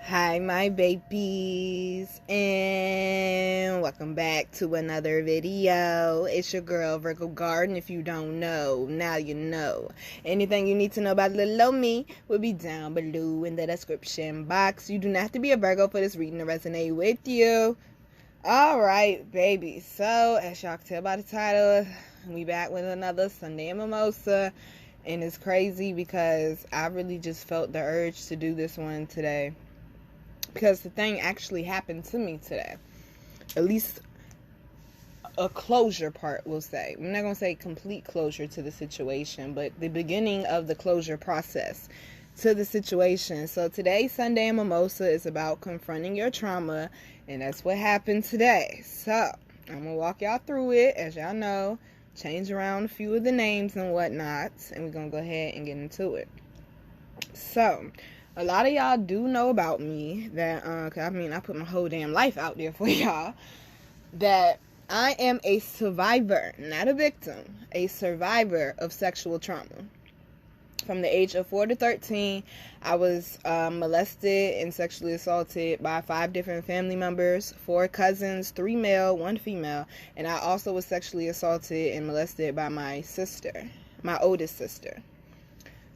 Hi my babies, and welcome back to another video. It's your girl Virgo Garden. If you don't know, now you know. Anything you need to know about little old me will be down below in the description box. You do not have to be a Virgo for this reading to resonate with you. Alright baby, so as y'all can tell by the title, we back with another Sunday Mimosa. And it's crazy because I really just felt the urge to do this one today. Because the thing actually happened to me today. At least a closure part, we'll say. I'm not going to say complete closure to the situation, but the beginning of the closure process to the situation. So today, Sunday Mimosa is about confronting your trauma, and that's what happened today. So I'm going to walk y'all through it, as y'all know, change around a few of the names and whatnot, and we're going to go ahead and get into it. So a lot of y'all do know about me that, I put my whole damn life out there for y'all, that I am a survivor, not a victim, a survivor of sexual trauma. From the age of 4 to 13, I was molested and sexually assaulted by 5 different family members, 4 cousins, 3 male, 1 female, and I also was sexually assaulted and molested by my sister, my oldest sister.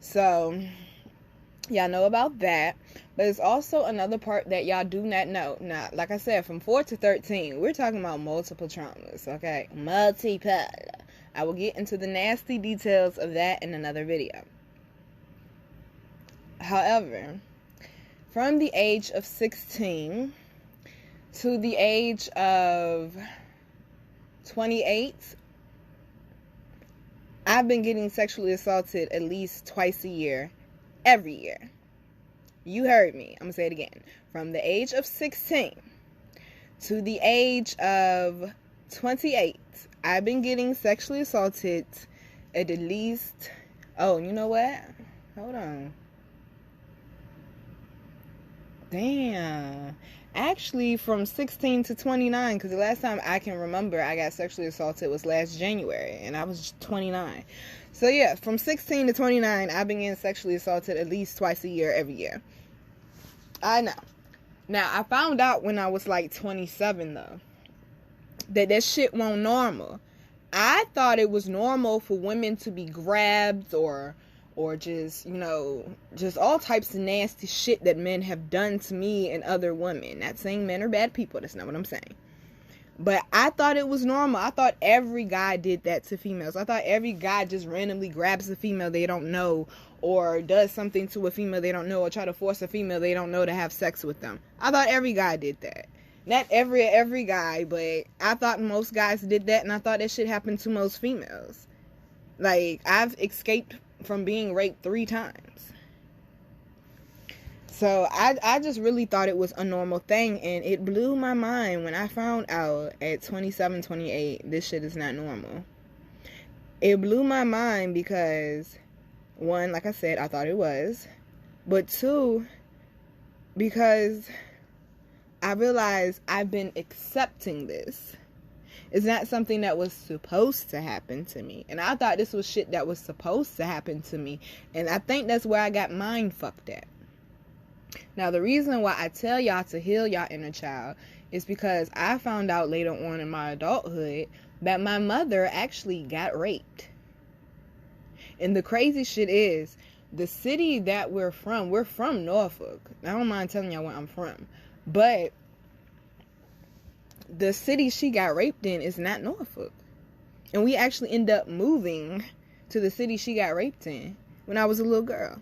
So y'all know about that, but it's also another part that y'all do not know. Now, like I said, from 4 to 13, we're talking about multiple traumas, okay? Multiple. I will get into the nasty details of that in another video. However, from the age of 16 to the age of 28, I've been getting sexually assaulted at least twice a year. Every year. You heard me. I'm going to say it again. From the age of 16 to the age of 28, I've been getting sexually assaulted at least... Oh, you know what? Hold on. Damn. Actually, from 16 to 29, because the last time I can remember I got sexually assaulted was last January, and I was 29. So yeah, from 16 to 29, I've been getting sexually assaulted at least twice a year, every year. I know. Now, I found out when I was like 27, though, that shit wasn't normal. I thought it was normal for women to be grabbed or just, just all types of nasty shit that men have done to me and other women. Not saying men are bad people. That's not what I'm saying. But I thought it was normal. I thought every guy did that to females. I thought every guy just randomly grabs a female they don't know or does something to a female they don't know or try to force a female they don't know to have sex with them. I thought every guy did that. Not every guy, but I thought most guys did that, and I thought that shit happened to most females. Like, I've escaped from being raped 3 times. So I just really thought it was a normal thing, and it blew my mind when I found out at 27, 28, this shit is not normal. It blew my mind because, 1, like I said, I thought it was, but 2, because I realized I've been accepting this. It's not something that was supposed to happen to me. And I thought this was shit that was supposed to happen to me. And I think that's where I got mind fucked at. Now, the reason why I tell y'all to heal y'all inner child is because I found out later on in my adulthood that my mother actually got raped. And the crazy shit is, the city that we're from Norfolk. I don't mind telling y'all where I'm from. But the city she got raped in is not Norfolk. And we actually end up moving to the city she got raped in when I was a little girl.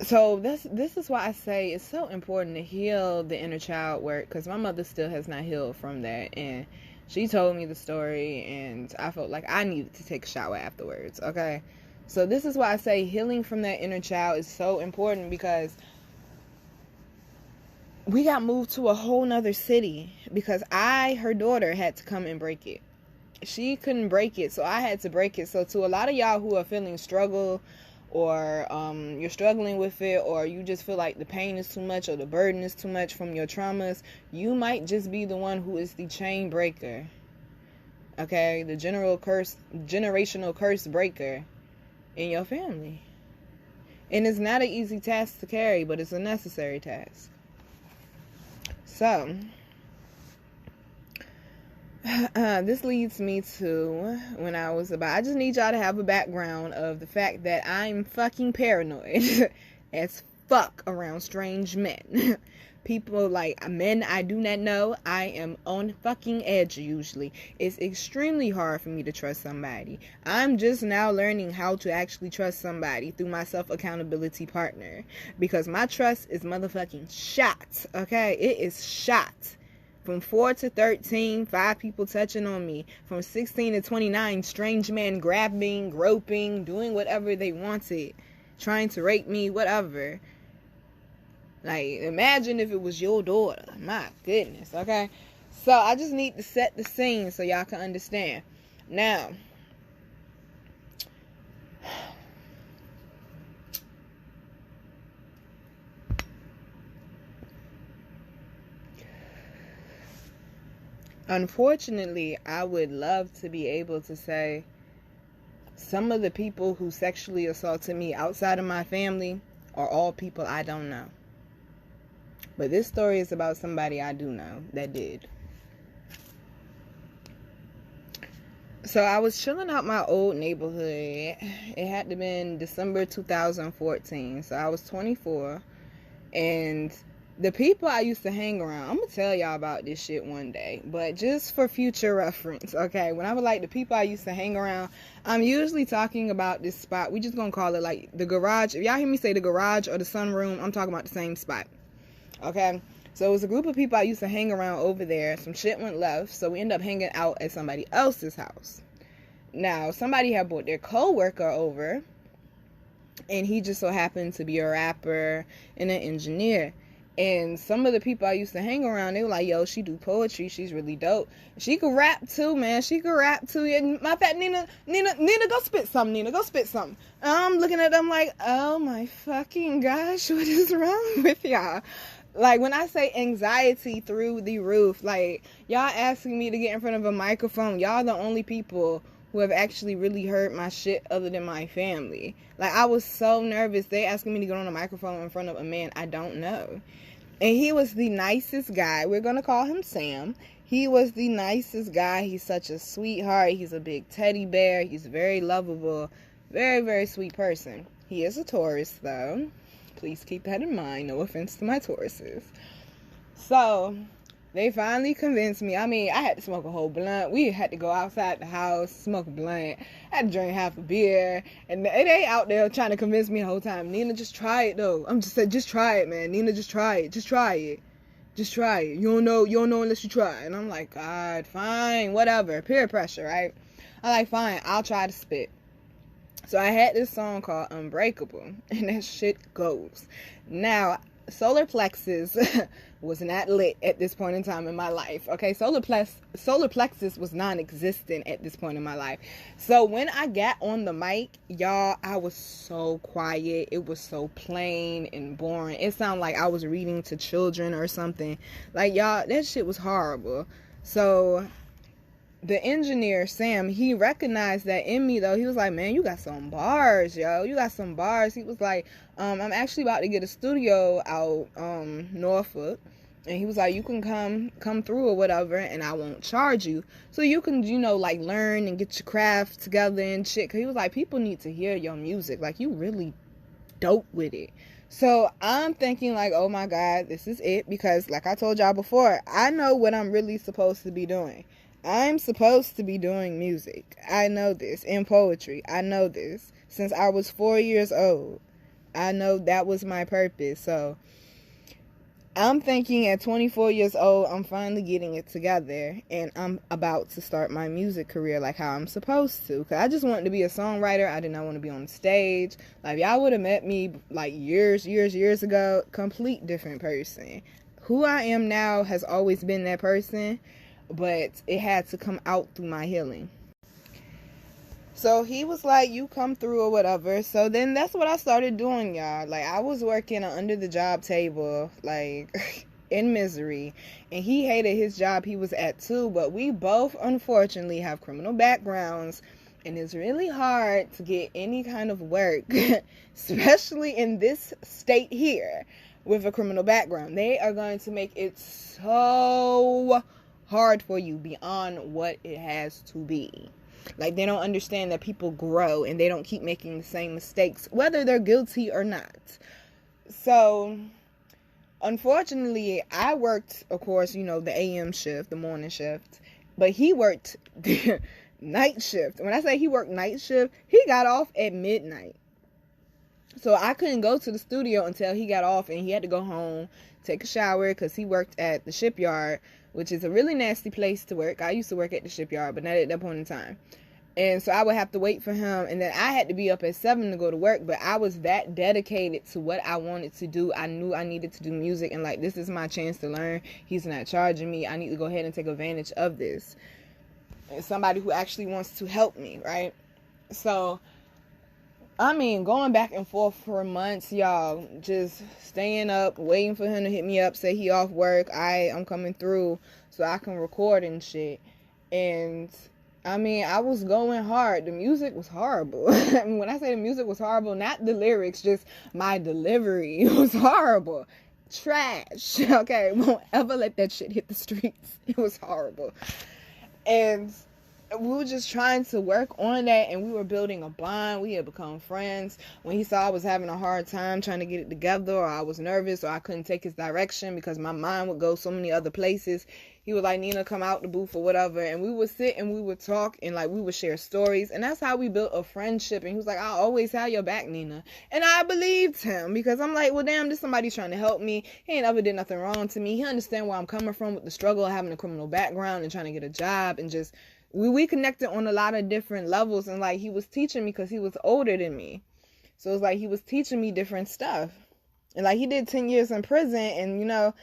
So this is why I say it's so important to heal the inner child work, because my mother still has not healed from that, and she told me the story, and I felt like I needed to take a shower afterwards, okay? So this is why I say healing from that inner child is so important, because we got moved to a whole nother city because her daughter, had to come and break it. She couldn't break it, so I had to break it. So to a lot of y'all who are feeling struggle, or you're struggling with it, or you just feel like the pain is too much or the burden is too much from your traumas, you might just be the one who is the chain breaker. Okay? The generational curse breaker in your family. And it's not an easy task to carry, but it's a necessary task. So, this leads me to when I just need y'all to have a background of the fact that I'm fucking paranoid as fuck around strange men. People like men I do not know. I am on fucking edge usually. It's extremely hard for me to trust somebody. I'm just now learning how to actually trust somebody through my self-accountability partner. Because my trust is motherfucking shot. Okay? It is shot. From 4 to 13, 5 people touching on me. From 16 to 29, strange men grabbing, groping, doing whatever they wanted. Trying to rape me, whatever. Like, imagine if it was your daughter. My goodness, okay? So, I just need to set the scene so y'all can understand. Now, unfortunately, I would love to be able to say some of the people who sexually assaulted me outside of my family are all people I don't know. But this story is about somebody I do know that did. So I was chilling out my old neighborhood. It had to have been December 2014. So I was 24. And the people I used to hang around, I'm going to tell y'all about this shit one day. But just for future reference, okay? When I was like the people I used to hang around, I'm usually talking about this spot. We just going to call it like the garage. If y'all hear me say the garage or the sunroom, I'm talking about the same spot. Okay, so it was a group of people I used to hang around over there. Some shit went left, so we ended up hanging out at somebody else's house. Now, somebody had brought their co-worker over, and he just so happened to be a rapper and an engineer. And some of the people I used to hang around, they were like, yo, she do poetry, she's really dope. She could rap too, man, she could rap too. And my fat Nina, go spit something, Nina, go spit something. I'm looking at them like, oh my fucking gosh, what is wrong with y'all? Like, when I say anxiety through the roof, like, y'all asking me to get in front of a microphone, y'all the only people who have actually really heard my shit other than my family. Like, I was so nervous. They asking me to get on a microphone in front of a man I don't know. And he was the nicest guy. We're going to call him Sam. He was the nicest guy. He's such a sweetheart. He's a big teddy bear. He's very lovable. Very, very sweet person. He is a Taurus, though. Please keep that in mind. No offense to my Tauruses. So, they finally convinced me. I mean, I had to smoke a whole blunt. We had to go outside the house, smoke a blunt. I had to drink half a beer. And they out there trying to convince me the whole time. Nina, just try it, though. I'm just saying, just try it, man. Nina, just try it. Just try it. Just try it. You don't know unless you try. And I'm like, God, fine, whatever. Peer pressure, right? I'm like, fine, I'll try to spit. So I had this song called Unbreakable, and that shit goes. Now, solar plexus was not lit at this point in time in my life. Okay, solar plexus was non-existent at this point in my life. So when I got on the mic, y'all, I was so quiet. It was so plain and boring. It sounded like I was reading to children or something. Like, y'all, that shit was horrible. So the engineer, Sam, he recognized that in me, though. He was like, man, you got some bars, yo. You got some bars. He was like, I'm actually about to get a studio out Norfolk. And he was like, you can come through or whatever, and I won't charge you. So you can, like, learn and get your craft together and shit. Because he was like, people need to hear your music. Like, you really dope with it. So I'm thinking, like, oh, my God, this is it. Because, like I told y'all before, I know what I'm really supposed to be doing. I'm supposed to be doing music. I know this. In poetry. I know this. Since I was 4 years old. I know that was my purpose. So I'm thinking at 24 years old, I'm finally getting it together. And I'm about to start my music career like how I'm supposed to. Because I just wanted to be a songwriter. I did not want to be on stage. Like, y'all would have met me like years ago. Complete different person. Who I am now has always been that person. But it had to come out through my healing. So he was like, you come through or whatever. So then that's what I started doing, y'all. Like, I was working under the job table, like, in misery. And he hated his job he was at too. But we both, unfortunately, have criminal backgrounds. And it's really hard to get any kind of work, especially in this state here with a criminal background. They are going to make it so hard for you beyond what it has to be. Like, they don't understand that people grow and they don't keep making the same mistakes, whether they're guilty or not. So, unfortunately, I worked, of course, the AM shift, the morning shift, but he worked the night shift. When I say he worked night shift, he got off at midnight. So I couldn't go to the studio until he got off, and he had to go home, take a shower, because he worked at the shipyard, which is a really nasty place to work. I used to work at the shipyard, but not at that point in time. And so I would have to wait for him, and then I had to be up at 7 to go to work, but I was that dedicated to what I wanted to do. I knew I needed to do music, and like, this is my chance to learn. He's not charging me. I need to go ahead and take advantage of this. And somebody who actually wants to help me, right? So, I mean, going back and forth for months, y'all, just staying up, waiting for him to hit me up, say he off work, I'm coming through so I can record and shit. And I mean, I was going hard. The music was horrible. When I say the music was horrible, not the lyrics, just my delivery was horrible. Trash. Okay, won't ever let that shit hit the streets. It was horrible. And we were just trying to work on that, and we were building a bond. We had become friends. When he saw I was having a hard time trying to get it together, or I was nervous, or I couldn't take his direction because my mind would go so many other places, he was like, Nina, come out the booth or whatever. And we would sit and we would talk, and like, we would share stories. And that's how we built a friendship. And he was like, I'll always have your back, Nina. And I believed him, because I'm like, well, damn, this somebody trying to help me. He ain't ever did nothing wrong to me. He understand where I'm coming from with the struggle of having a criminal background and trying to get a job, and just we connected on a lot of different levels. And like, he was teaching me, because he was older than me. So it's like, he was teaching me different stuff. And like, he did 10 years in prison. And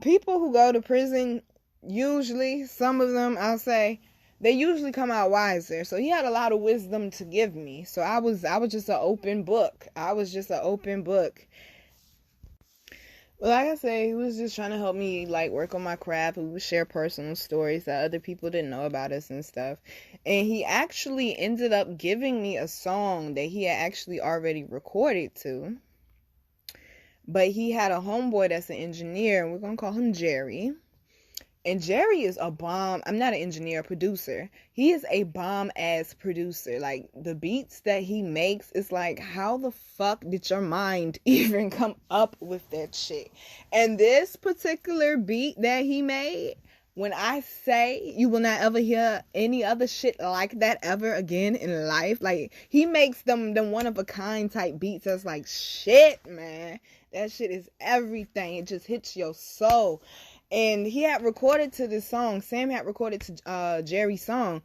people who go to prison, usually, some of them, I'll say, they usually come out wiser. So he had a lot of wisdom to give me. So I was just an open book. Well, like I said, he was just trying to help me, like, work on my craft. We would share personal stories that other people didn't know about us and stuff. And he actually ended up giving me a song that he had actually already recorded to. But he had a homeboy that's an engineer, and we're going to call him Jerry. And Jerry is a bomb. I'm not an engineer, producer. He is a bomb-ass producer. Like, the beats that he makes, is like, how the fuck did your mind even come up with that shit? And this particular beat that he made, when I say you will not ever hear any other shit like that ever again in life, like, he makes them one-of-a-kind type beats that's like, shit, man. That shit is everything. It just hits your soul. And he had recorded to this song. Sam had recorded to Jerry's song.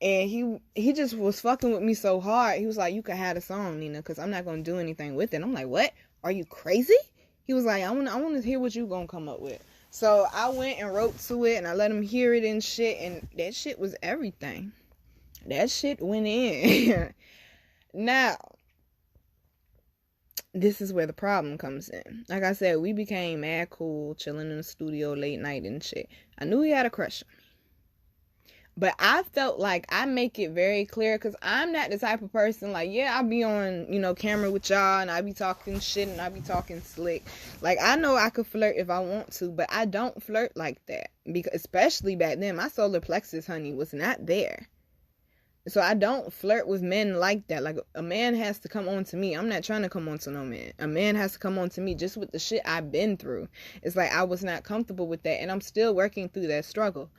And he just was fucking with me so hard. He was like, you can have the song, Nina, because I'm not going to do anything with it. I'm like, what? Are you crazy? He was like, I want to hear what you going to come up with. So I went and wrote to it, and I let him hear it and shit. And that shit was everything. That shit went in. Now, this is where the problem comes in. Like I said, we became mad cool, chilling in the studio late night and shit. I knew he had a crush on me. But I felt like I make it very clear, because I'm not the type of person, like, yeah, I'll be on, camera with y'all, and I be talking shit, and I be talking slick. Like, I know I could flirt if I want to, but I don't flirt like that. Because, especially back then, my solar plexus, honey, was not there. So I don't flirt with men like that. Like, a man has to come on to me. I'm not trying to come on to no man. A man has to come on to me just with the shit I've been through. It's like, I was not comfortable with that, and I'm still working through that struggle.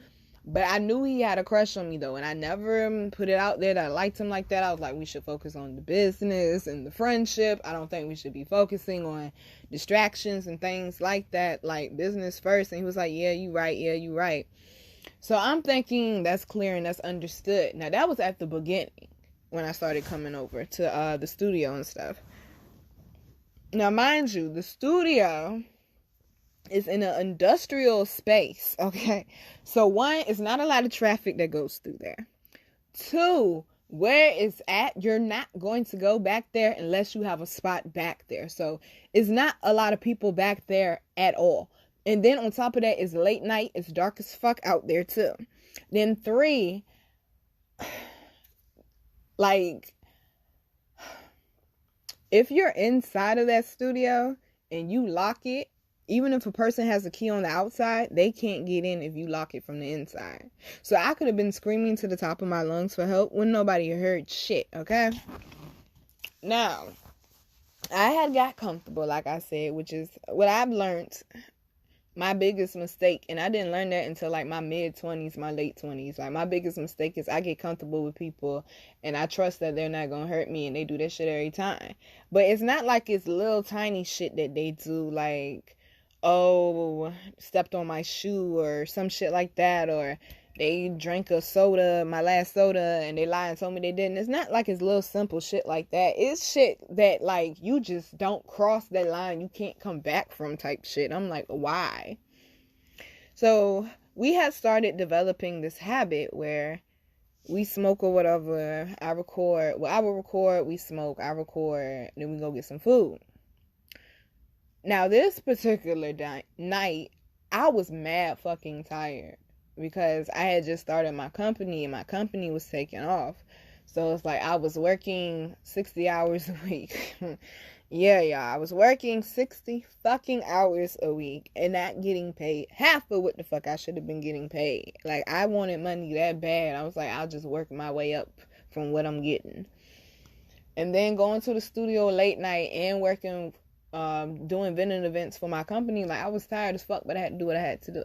But I knew he had a crush on me, though, and I never put it out there that I liked him like that. I was like, we should focus on the business and the friendship. I don't think we should be focusing on distractions and things like that, like business first. And he was like, yeah, you right. Yeah, you right. So I'm thinking that's clear and that's understood. Now, that was at the beginning when I started coming over to the studio and stuff. Now, mind you, the studio is in an industrial space, okay? So, one, it's not a lot of traffic that goes through there. Two, where it's at, you're not going to go back there unless you have a spot back there. So, it's not a lot of people back there at all. And then on top of that, it's late night. It's dark as fuck out there too. Then 3, Like, if you're inside of that studio and you lock it, even if a person has a key on the outside, they can't get in if you lock it from the inside. So I could have been screaming to the top of my lungs for help when nobody heard shit, okay? Now, I had got comfortable, like I said, which is what I've learned. My biggest mistake, and I didn't learn that until like my mid-20s, my late 20s. Like, my biggest mistake is I get comfortable with people and I trust that they're not gonna hurt me, and they do that shit every time. But it's not like it's little tiny shit that they do, like, oh, stepped on my shoe or some shit like that, or they drank a soda, my last soda, and they lied and told me they didn't. It's not like it's little simple shit like that. It's shit that, like, you just don't cross that line, you can't come back from type shit. I'm like, why? So we had started developing this habit where we smoke or whatever. I record. Well, I will record, we smoke, I record, then we go get some food. Now, this particular night, I was mad fucking tired, because I had just started my company and my company was taking off. So it's like I was working 60 hours a week. Yeah, I was working 60 fucking hours a week and not getting paid half of what the fuck I should have been getting paid. Like, I wanted money that bad. I was like, I'll just work my way up from what I'm getting. And then going to the studio late night and working, doing vending events for my company. Like, I was tired as fuck, but I had to do what I had to do.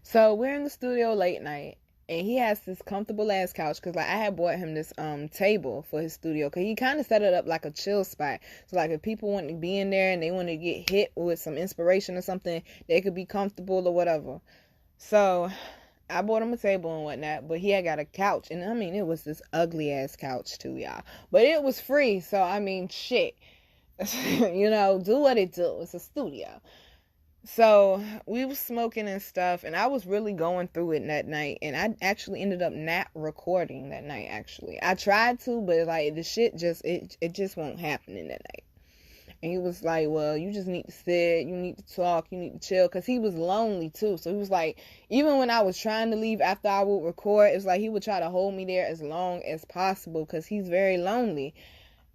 So we're in the studio late night, and he has this comfortable ass couch, because like I had bought him this table for his studio, because he kind of set it up like a chill spot. So like if people want to be in there and they want to get hit with some inspiration or something, they could be comfortable or whatever. So I bought him a table and whatnot, but he had got a couch, and I mean, it was this ugly ass couch too, y'all. But it was free, so I mean, shit. You know, do what it do. It's a studio. So we was smoking and stuff, and I was really going through it that night, and I actually ended up not recording that night. Actually, I tried to, but like the shit just it just won't happen in that night. And he was like, well, you just need to sit, you need to talk, you need to chill, because he was lonely too. So he was like, even when I was trying to leave after I would record, it's like he would try to hold me there as long as possible, because he's very lonely.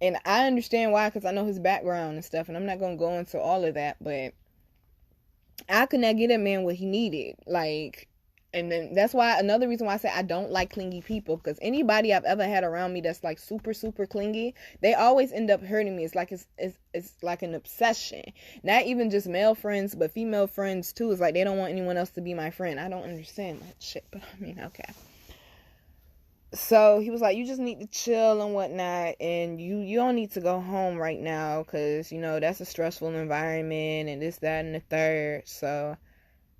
And I understand why, because I know his background and stuff, and I'm not gonna go into all of that, but I could not get that man what he needed. Like, and then that's why, another reason why I say I don't like clingy people, because anybody I've ever had around me that's like super, super clingy, they always end up hurting me. It's like, it's like an obsession. Not even just male friends, but female friends too. It's like they don't want anyone else to be my friend. I don't understand that shit, but I mean, okay. So he was like, you just need to chill and whatnot, and you don't need to go home right now, because, you know, that's a stressful environment, and this, that, and the third. So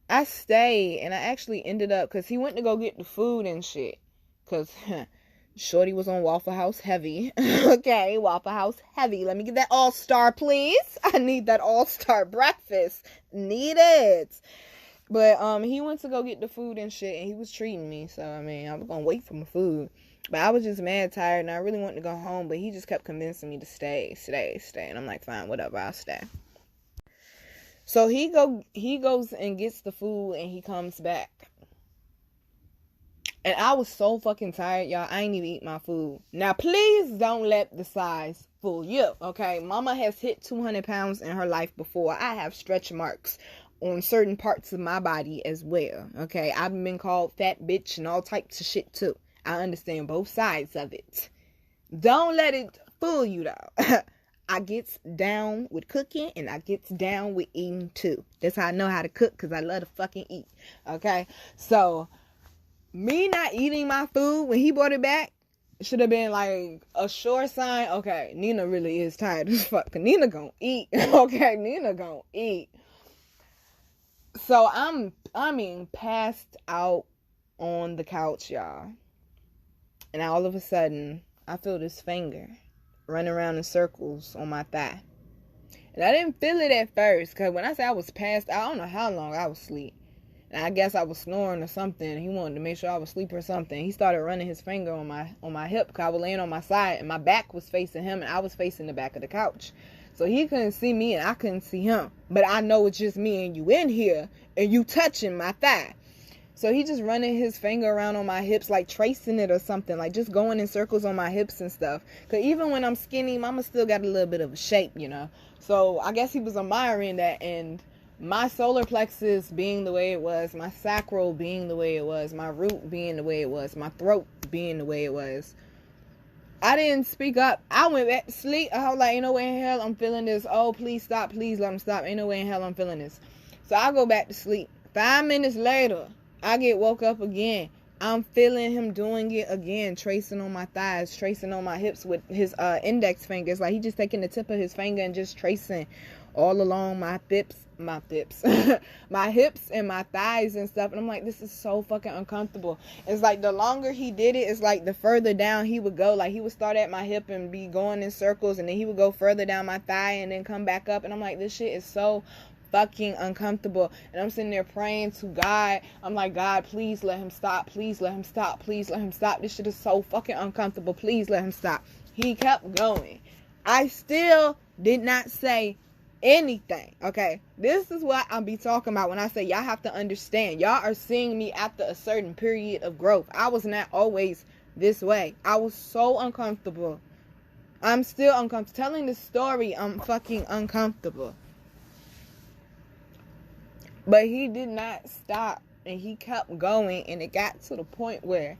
I stayed, and I actually ended up, because he went to go get the food and shit, because Shorty was on Waffle House heavy. Okay, Waffle House heavy. Let me get that All-Star, please. I need that All-Star breakfast. Need it. But he went to go get the food and shit, and he was treating me. So, I mean, I was going to wait for my food. But I was just mad tired, and I really wanted to go home. But he just kept convincing me to stay. And I'm like, fine, whatever, I'll stay. So he goes and gets the food, and he comes back. And I was so fucking tired, y'all. I ain't even eat my food. Now, please don't let the size fool you, okay? Mama has hit 200 pounds in her life before. I have stretch marks on certain parts of my body as well, okay? I've been called fat bitch and all types of shit too. I understand both sides of it. Don't let it fool you though. I gets down with cooking, and I gets down with eating too. That's how I know how to cook, because I love to fucking eat, okay? So me not eating my food when he brought it back should have been like a sure sign. Okay, Nina really is tired as fuck, because Nina gonna eat. Okay, Nina gonna eat. So I mean, passed out on the couch, y'all. And all of a sudden, I feel this finger running around in circles on my thigh. And I didn't feel it at first, because when I say I was passed out, I don't know how long I was asleep. And I guess I was snoring or something. He wanted to make sure I was asleep or something. He started running his finger on my hip, because I was laying on my side, and my back was facing him, and I was facing the back of the couch. So he couldn't see me, and I couldn't see him. But I know it's just me and you in here, and you touching my thigh. So he just running his finger around on my hips, like tracing it or something, like just going in circles on my hips and stuff. Because even when I'm skinny, mama still got a little bit of a shape, you know. So I guess he was admiring that. And my solar plexus being the way it was, my sacral being the way it was, my root being the way it was, my throat being the way it was, I didn't speak up. I went back to sleep. I was like, ain't no way in hell I'm feeling this. Oh, please stop. Please let him stop. Ain't no way in hell I'm feeling this. So I go back to sleep. 5 minutes later, I get woke up again. I'm feeling him doing it again, tracing on my thighs, tracing on my hips with his index fingers. Like he just taking the tip of his finger and just tracing all along my hips, my hips and my thighs and stuff. And I'm like, this is so fucking uncomfortable. It's like the longer he did it, it's like the further down he would go. Like he would start at my hip and be going in circles, and then he would go further down my thigh and then come back up. And I'm like, this shit is so fucking uncomfortable. And I'm sitting there praying to God. I'm like, God, please let him stop. Please let him stop. Please let him stop. This shit is so fucking uncomfortable. Please let him stop. He kept going. I still did not say anything. Okay, this is what I'll be talking about when I say y'all have to understand. Y'all are seeing me after a certain period of growth. I was not always this way. I was so uncomfortable. I'm still uncomfortable. Telling this story, I'm fucking uncomfortable. But he did not stop, and he kept going, and it got to the point where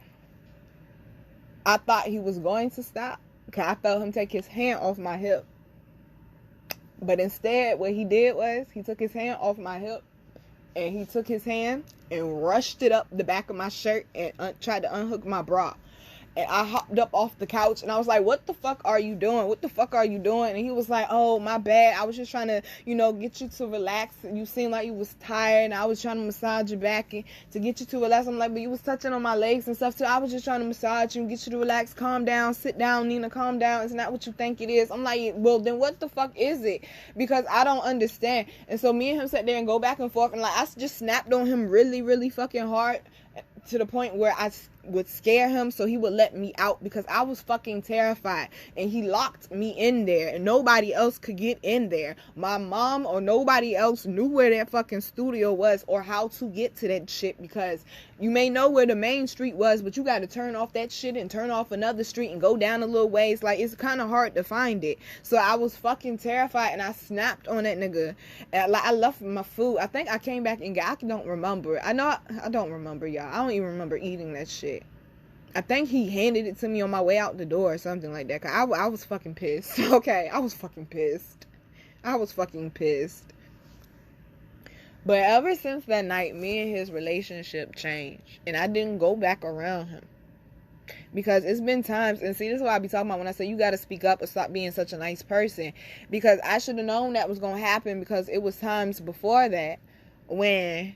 I thought he was going to stop, because I felt him take his hand off my hip. But instead, what he did was, he took his hand off my hip, and he took his hand and rushed it up the back of my shirt and tried to unhook my bra. And I hopped up off the couch, and I was like, what the fuck are you doing? What the fuck are you doing? And he was like, oh, my bad. I was just trying to, get you to relax. You seemed like you was tired, and I was trying to massage your back and to get you to relax. I'm like, but you was touching on my legs and stuff, too. I was just trying to massage you and get you to relax. Calm down. Sit down, Nina. Calm down. It's not what you think it is. I'm like, well, then what the fuck is it? Because I don't understand. And so me and him sat there and go back and forth, and like, I just snapped on him really, really fucking hard, to the point where I would scare him so he would let me out, because I was fucking terrified. And he locked me in there, and nobody else could get in there. My mom or nobody else knew where that fucking studio was or how to get to that shit, because you may know where the main street was, but you got to turn off that shit and turn off another street and go down a little ways. Like, it's kind of hard to find it. So I was fucking terrified, and I snapped on that nigga. And I left my food. I think I came back and I don't remember. I don't remember, y'all. I don't even remember eating that shit. I think he handed it to me on my way out the door or something like that. Cause I was fucking pissed. Okay, I was fucking pissed. But ever since that night, me and his relationship changed. And I didn't go back around him. Because it's been times, and see, this is what I be talking about when I say you got to speak up and stop being such a nice person. Because I should have known that was going to happen, because it was times before that when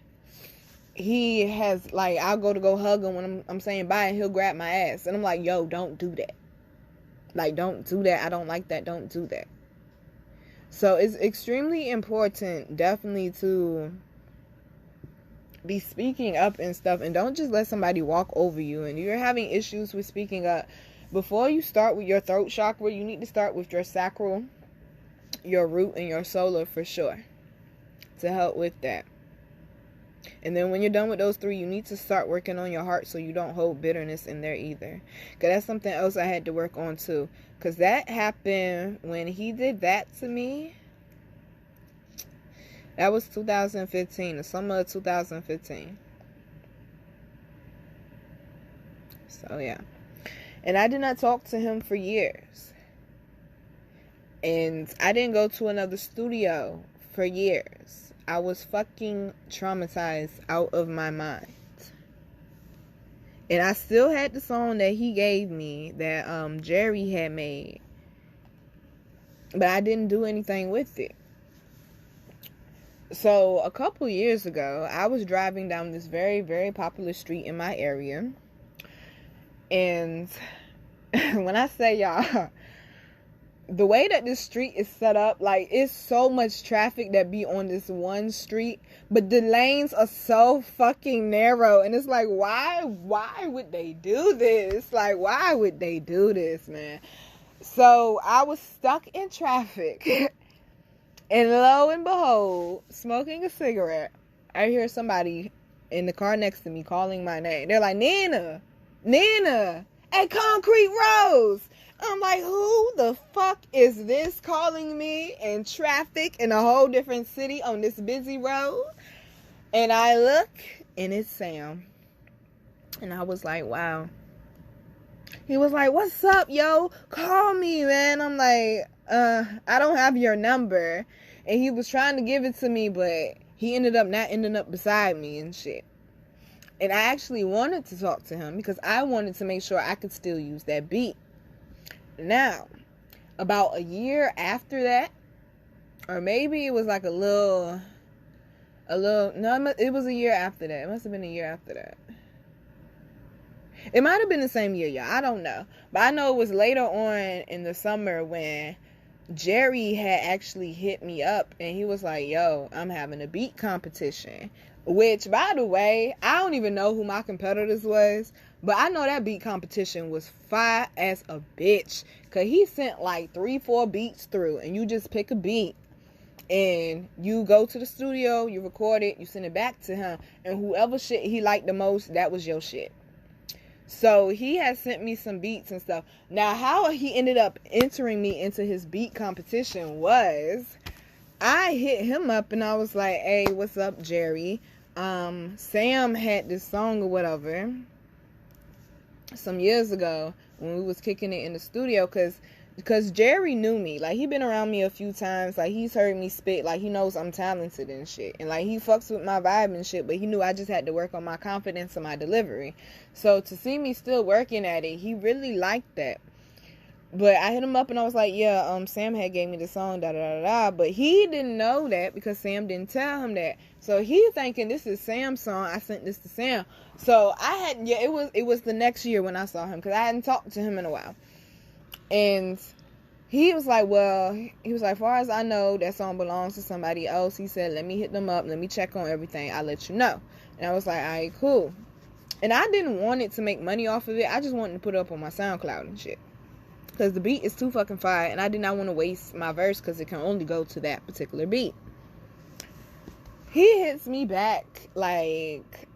he has, like, I'll go hug him when I'm saying bye, and he'll grab my ass. And I'm like, yo, don't do that. Like, don't do that. I don't like that. Don't do that. So it's extremely important, definitely, to be speaking up and stuff. And don't just let somebody walk over you. And you're having issues with speaking up. Before you start with your throat chakra, you need to start with your sacral, your root, and your solar for sure, to help with that. And then when you're done with those three, you need to start working on your heart so you don't hold bitterness in there either. Because that's something else I had to work on too. Because that happened when he did that to me. That was 2015, the summer of 2015. So yeah. And I did not talk to him for years. And I didn't go to another studio for years. I was fucking traumatized out of my mind. And I still had the song that he gave me that Jerry had made. But I didn't do anything with it. So a couple years ago, I was driving down this very, very popular street in my area. And when I say y'all, the way that this street is set up, like, it's so much traffic that be on this one street, but the lanes are so fucking narrow, and it's like, why would they do this? Like, why would they do this, man? So I was stuck in traffic, and lo and behold, smoking a cigarette, I hear somebody in the car next to me calling my name. They're like, Nina, at Concrete Rose. I'm like, who the fuck is this calling me in traffic in a whole different city on this busy road? And I look, and it's Sam. And I was like, wow. He was like, what's up, yo? Call me, man. I'm like, I don't have your number. And he was trying to give it to me, but he ended up not ending up beside me and shit. And I actually wanted to talk to him because I wanted to make sure I could still use that beat. Now, about a year after that, or maybe it was like no, it was a year after that. It must have been a year after that. It might have been the same year, y'all. I don't know. But I know it was later on in the summer when Jerry had actually hit me up and he was like, yo, I'm having a beat competition. Which, by the way, I don't even know who my competitors was, but I know that beat competition was fire as a bitch. Because he sent like 3-4 beats through, and you just pick a beat, and you go to the studio, you record it, you send it back to him, and whoever shit he liked the most, that was your shit. So he had sent me some beats and stuff. Now, how he ended up entering me into his beat competition was, I hit him up and I was like, hey, what's up, Jerry? Sam had this song or whatever some years ago when we was kicking it in the studio, because Jerry knew me. Like, he been around me a few times. Like, he's heard me spit. Like, he knows I'm talented and shit. And, like, he fucks with my vibe and shit, but he knew I just had to work on my confidence and my delivery. So, to see me still working at it, he really liked that. But I hit him up and I was like, yeah, Sam had gave me the song, da-da-da-da. But he didn't know that because Sam didn't tell him that. So he thinking this is Sam's song. I sent this to Sam. So it was the next year when I saw him because I hadn't talked to him in a while. And he was like, as far as I know, that song belongs to somebody else. He said, let me hit them up. Let me check on everything. I'll let you know. And I was like, all right, cool. And I didn't want it to make money off of it. I just wanted to put it up on my SoundCloud and shit. Because the beat is too fucking fire. And I did not want to waste my verse because it can only go to that particular beat. He hits me back like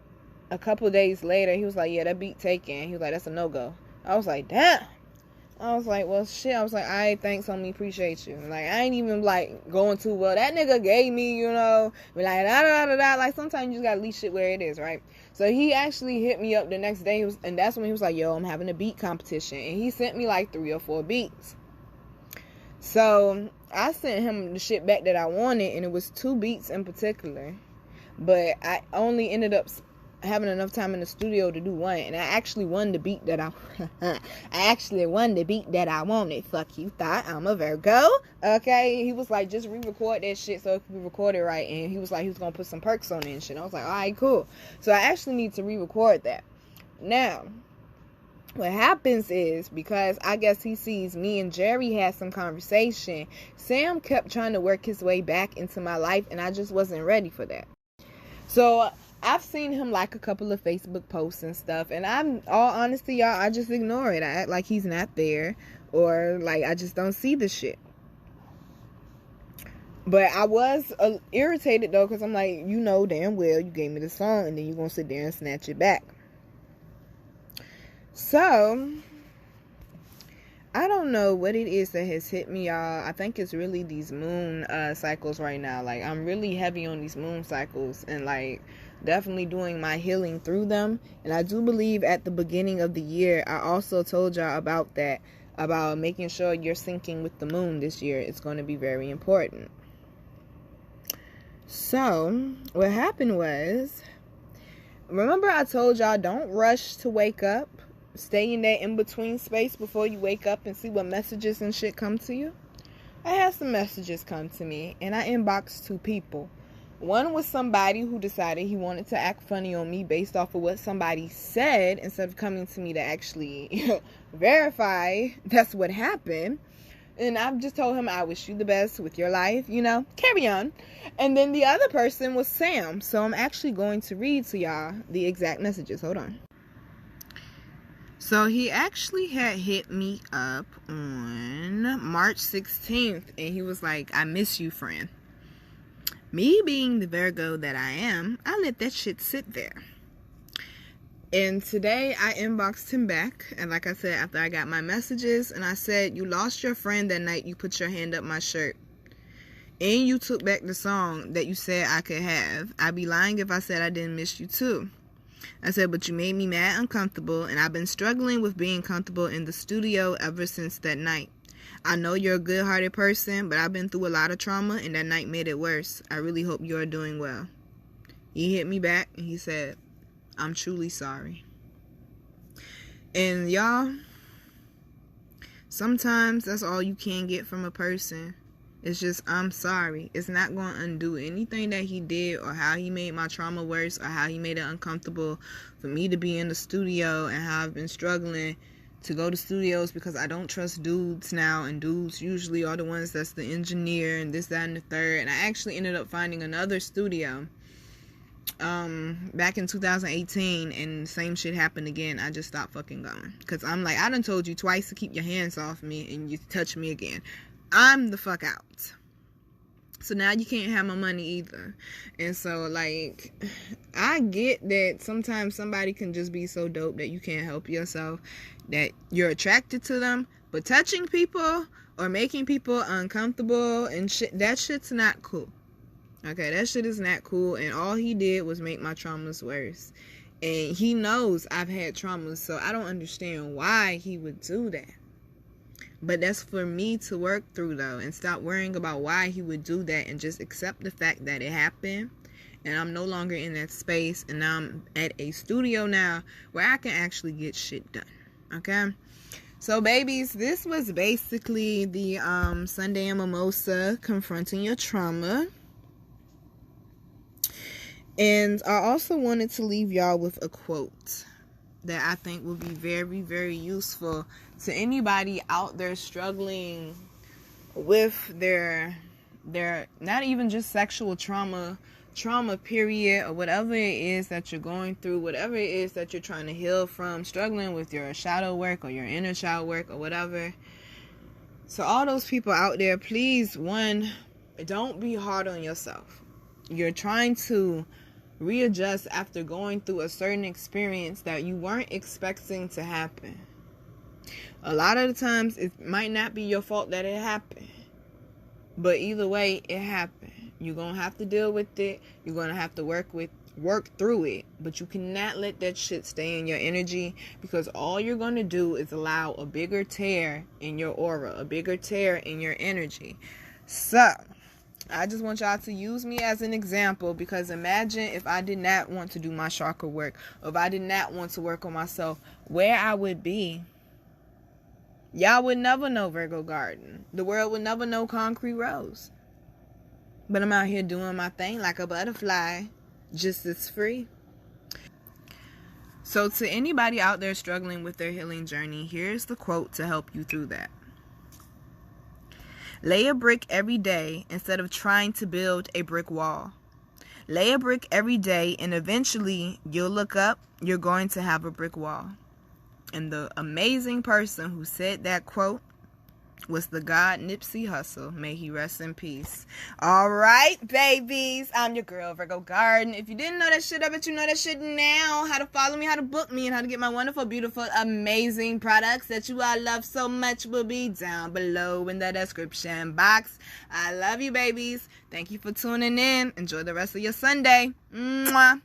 a couple of days later. He was like, yeah, that beat taken. He was like, that's a no-go. I was like, damn. I was like, well, shit. I was like, all right, thanks, homie. Appreciate you. Like, I ain't even, like, going too well. That nigga gave me, you know, like, da-da-da-da. Like, sometimes you just gotta leave shit where it is, right? So, he actually hit me up the next day, and that's when he was like, yo, I'm having a beat competition. And he sent me, like, 3 or 4 beats. So, I sent him the shit back that I wanted, and it was 2 beats in particular. But I only ended up having enough time in the studio to do 1, and I actually won the beat that I wanted. Fuck you, thought I'm a Virgo. Okay, he was like, just re-record that shit so it could be recorded right, and he was like, he was gonna put some perks on it and shit. I was like, all right, cool. So I actually need to re-record that. Now, what happens is, because I guess he sees me and Jerry had some conversation, Sam kept trying to work his way back into my life, and I just wasn't ready for that. So I've seen him like a couple of Facebook posts and stuff, and I'm, all honesty, y'all, I just ignore it. I act like he's not there, or like I just don't see the shit. But I was irritated though, because I'm like, you know damn well you gave me the song, and then you're gonna sit there and snatch it back. So I don't know what it is that has hit me, y'all. I think it's really these moon cycles right now. Like, I'm really heavy on these moon cycles, and like definitely doing my healing through them. And I do believe at the beginning of the year, I also told y'all about that, about making sure you're syncing with the moon this year. It's going to be very important. So what happened was, remember I told y'all, don't rush to wake up. Stay in that in-between space before you wake up and see what messages and shit come to you. I had some messages come to me, and I inboxed 2 people. One was somebody who decided he wanted to act funny on me based off of what somebody said, instead of coming to me to actually verify that's what happened. And I've just told him, I wish you the best with your life, you know, carry on. And then the other person was Sam. So I'm actually going to read to y'all the exact messages. Hold on. So he actually had hit me up on March 16th, and he was like, I miss you, friend. Me being the Virgo that I am, I let that shit sit there. And today I inboxed him back, and like I said, after I got my messages, and I said, you lost your friend that night you put your hand up my shirt. And you took back the song that you said I could have. I'd be lying if I said I didn't miss you too. I said, but you made me mad uncomfortable, and I've been struggling with being comfortable in the studio ever since that night. I know you're a good-hearted person, but I've been through a lot of trauma, and that night made it worse. I really hope you're doing well. He hit me back, and he said, I'm truly sorry. And y'all, sometimes that's all you can get from a person. It's just, I'm sorry. It's not going to undo anything that he did or how he made my trauma worse or how he made it uncomfortable for me to be in the studio, and how I've been struggling to go to studios because I don't trust dudes now, and dudes usually are the ones that's the engineer and this, that, and the third. And I actually ended up finding another studio back in 2018, and same shit happened again. I just stopped fucking going because I'm like, I done told you twice to keep your hands off me, and you touch me again. I'm the fuck out. So now you can't have my money either. And so, like, I get that sometimes somebody can just be so dope that you can't help yourself, that you're attracted to them, but touching people or making people uncomfortable and shit, that shit's not cool. Okay, that shit is not cool, and all he did was make my traumas worse. And he knows I've had traumas, so I don't understand why he would do that. But that's for me to work through, though, and stop worrying about why he would do that and just accept the fact that it happened. And I'm no longer in that space, and now I'm at a studio now where I can actually get shit done. Okay? So, babies, this was basically the Sunday and Mimosa Confronting Your Trauma. And I also wanted to leave y'all with a quote that I think will be very, very useful to anybody out there struggling with their not even just sexual trauma period, or whatever it is that you're going through, whatever it is that you're trying to heal from, struggling with your shadow work or your inner child work or whatever. So all those people out there, please, one, don't be hard on yourself. You're trying to readjust after going through a certain experience that you weren't expecting to happen. A lot of the times it might not be your fault that it happened, but either way, it happened. You're gonna have to deal with it. You're gonna have to work through it, but you cannot let that shit stay in your energy, because all you're gonna do is allow a bigger tear in your aura, a bigger tear in your energy. So I just want y'all to use me as an example, because imagine if I did not want to do my chakra work, or if I did not want to work on myself, where I would be. Y'all would never know Virgo Garden. The world would never know Koncrete Rose. But I'm out here doing my thing like a butterfly, just as free. So to anybody out there struggling with their healing journey, here's the quote to help you through that. Lay a brick every day instead of trying to build a brick wall. Lay a brick every day, and eventually you'll look up, you're going to have a brick wall. And the amazing person who said that quote was the God Nipsey Hussle. May he rest in peace. All right, babies. I'm your girl, Virgo Garden. If you didn't know that shit, I bet you know that shit now. How to follow me, how to book me, and how to get my wonderful, beautiful, amazing products that you all love so much will be down below in the description box. I love you, babies. Thank you for tuning in. Enjoy the rest of your Sunday. Mwah.